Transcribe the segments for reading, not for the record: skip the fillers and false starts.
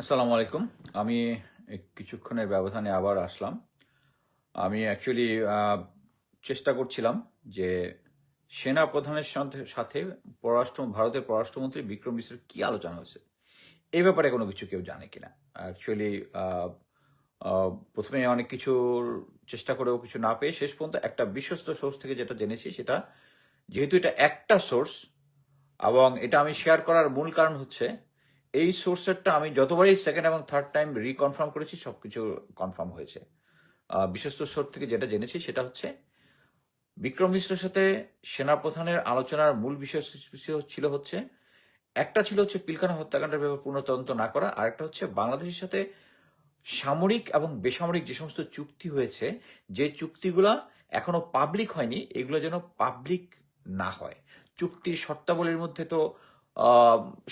আসসালামু আলাইকুম। আমি কিছুক্ষণের ব্যবধানে আবার আসলাম। আমি অ্যাকচুয়ালি চেষ্টা করছিলাম যে সেনা প্রধানের সাথে ভারতের পররাষ্ট্রমন্ত্রী বিক্রম মিশ্রের কি আলোচনা হয়েছে? এই ব্যাপারে কোনো কিছু কেউ জানে কিনা? অ্যাকচুয়ালি আ আ ১ম এ অনেক কিছুর চেষ্টা করেও কিছু না পেয়ে শেষ পর্যন্ত একটা বিশ্বস্ত সোর্স থেকে যেটা জেনেছি সেটা, যেহেতু এটা একটা সোর্স এবং এটা আমি শেয়ার করার মূল কারণ হচ্ছে এই সোর্সেরটা আমি যতবারই সেকেন্ড এবং থার্ড টাইম রিকনফার্ম করেছি সবকিছু কনফার্ম হয়েছে। বিশ্বস্ত সোর্স থেকে যেটা জেনেছি সেটা হচ্ছে বিক্রম মিশ্রের সাথে সেনাপ্রধানের আলোচনার মূল বিষয় ছিল হচ্ছে, একটা ছিল হচ্ছে পিলখানা হত্যাকাণ্ডের ব্যাপারে পূর্ণ তদন্ত না করা, আর একটা হচ্ছে বাংলাদেশের সাথে সামরিক এবং বেসামরিক যে সমস্ত চুক্তি হয়েছে, যে চুক্তিগুলা এখনো পাবলিক হয়নি, এগুলো যেন পাবলিক না হয়। চুক্তির শর্তাবলীর মধ্যে তো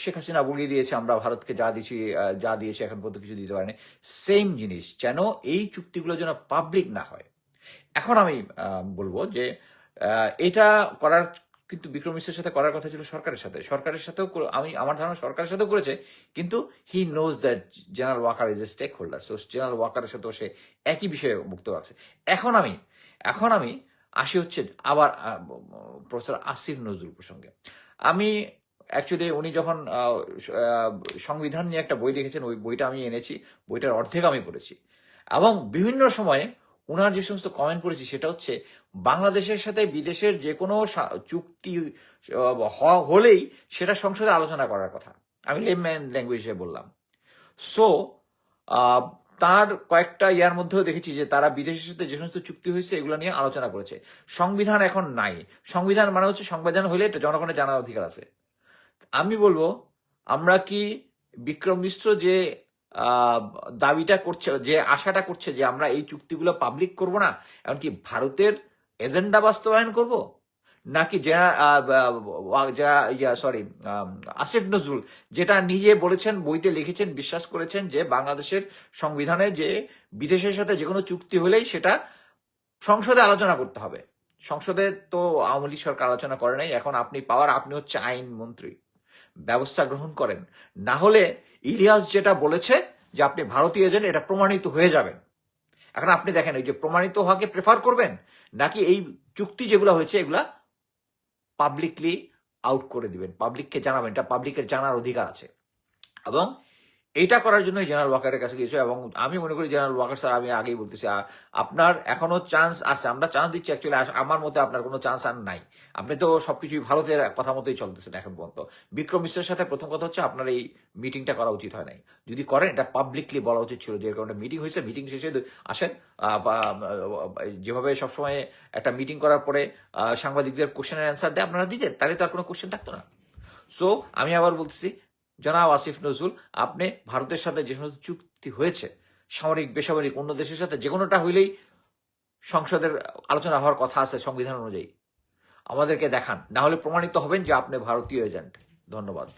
শেখ হাসিনা বলিয়ে দিয়েছে আমরা ভারতকে যা দিয়েছি এখন পর্যন্ত কিছু দিতে পারেনি। সেম জিনিস যেন এই চুক্তিগুলো যেন পাবলিক না হয়। এখন আমি বলবো যে এটা করার কিন্তু বিক্রম মিশ্রের সাথে করার কথা ছিল সরকারের সাথে। সরকারের সাথেও আমার ধারণা সরকারের সাথেও করেছে। কিন্তু he knows that General Walker is a stakeholder. So General ওয়াকারের সাথেও সে একই বিষয়ে বক্তব্য রাখছে। এখন আমি আসি হচ্ছে আবার প্রফেসর আসিফ নজরুল প্রসঙ্গে। আমি অ্যাকচুয়ালি উনি যখন সংবিধান নিয়ে একটা বই লিখেছেন, ওই বইটা আমি এনেছি। বইটার অর্ধেক আমি পড়েছি। এবং বিভিন্ন সময়ে উনার যে সমস্ত কমেন্ট পড়েছি সেটা হচ্ছে বাংলাদেশের সাথে বিদেশের যে কোনো চুক্তি হলেই সেটা সংসদে আলোচনা করার কথা। আমি লেমম্যান ল্যাঙ্গুয়েজে বললাম। সো তার কয়েকটা ইয়ার মধ্যেও দেখেছি যে তারা বিদেশের সাথে যে সমস্ত চুক্তি হয়েছে এগুলো নিয়ে আলোচনা করেছে। সংবিধান এখন নাই। সংবিধান মানে হচ্ছে সংবিধান হলে এটা জনগণের জানার অধিকার আছে। আমি বলবো, আমরা কি বিক্রম মিশ্র যে দাবিটা করছে, যে আশাটা করছে যে আমরা এই চুক্তিগুলো পাবলিক করব না, এমনকি ভারতের এজেন্ডা বাস্তবায়ন করব, নাকি আসিফ নজরুল যেটা নিজে বলেছেন, বইতে লিখেছেন, বিশ্বাস করেছেন যে বাংলাদেশের সংবিধানে যে বিদেশের সাথে যে কোনো চুক্তি হলেই সেটা সংসদে আলোচনা করতে হবে। সংসদে তো আওয়ামী লীগ সরকার আলোচনা করে নাই। এখন আপনি হচ্ছে আইন মন্ত্রী, ব্যবস্থা গ্রহণ করেন। না হলে ইলিয়াস যেটা বলেছে যে আপনি ভারতীয় এজেন্ট, এটা প্রমাণিত হয়ে যাবেন। এখন আপনি দেখেন, এই যে প্রমাণিত হওয়াকে প্রেফার করবেন, নাকি এই চুক্তি যেগুলো হয়েছে এগুলা পাবলিকলি আউট করে দিবেন, পাবলিককে জানাবেন। এটা পাবলিকের জানার অধিকার আছে। এবং এইটা করার জন্য জেনারেল ওয়াকারের কাছে গিয়েছে। এবং আমি মনে করি জেনারেল ওয়াকার স্যার, আমি আগেই বলতেছি, আপনার এখনো চান্স আছে। আমরা চান্স দিচ্ছি, অ্যাকচুয়ালি আমার মতে আপনার কোনো চান্স আর নাই। আপনি তো সবকিছুই ভারতের কথা মতোই চলতেছেন এখন পর্যন্ত। বিক্রম মিশ্রের সাথে প্রথম কথা হচ্ছে আপনার এই মিটিংটা করা উচিত হয় নাই। যদি করেন এটা পাবলিকলি বলা উচিত ছিল যে এরকম একটা মিটিং হয়েছে, মিটিং শেষে আসেন। যেভাবে সবসময় একটা মিটিং করার পরে সাংবাদিকদের কোশ্চেনের অ্যান্সার দেয়, আপনারা দিতেন, তাহলে তো আর কোনো কোশ্চেন থাকতো না। সো আমি আবার বলতেছি, জনাব আসিফ নজরুল, আপনি ভারতের সাথে যে সমস্ত চুক্তি হয়েছে, সামরিক বেসামরিক অন্য দেশের সাথে যে কোনোটা হইলেই সংসদের আলোচনা হওয়ার কথা আছে সংবিধান অনুযায়ী, আমাদেরকে দেখান। না হলে প্রমাণিত হবেন যে আপনি ভারতীয় এজেন্ট। ধন্যবাদ।